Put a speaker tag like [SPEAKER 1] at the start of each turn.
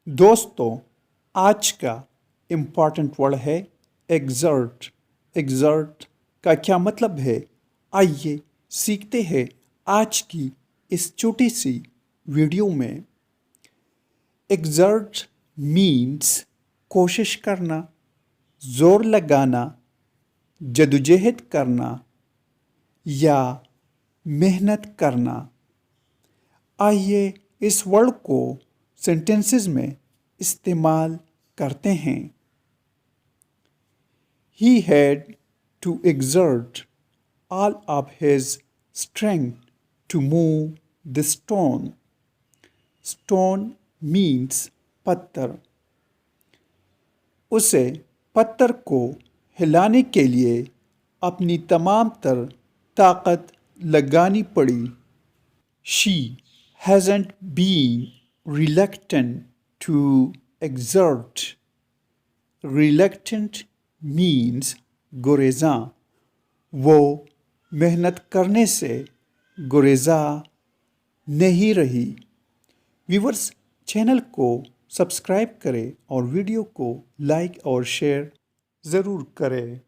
[SPEAKER 1] दोस्तों, आज का इम्पॉर्टेंट वर्ड है एग्जर्ट। एग्जर्ट का क्या मतलब है? आइए सीखते हैं आज की इस छोटी सी वीडियो में। एग्जर्ट मीन्स कोशिश करना, जोर लगाना, जदोजहद करना या मेहनत करना। आइए इस वर्ड को सेंटेंसेस में इस्तेमाल करते हैं। He had to exert all of his strength to move the stone. Stone means पत्थर। उसे पत्थर को हिलाने के लिए अपनी तमाम तर ताकत लगानी पड़ी। She hasn't been reluctant to exert. Reluctant means गुरेज़ां। वो मेहनत करने से गुरेज़ां नहीं रही। व्यूवर्स, चैनल को सब्सक्राइब करें और वीडियो को लाइक और शेयर ज़रूर करें।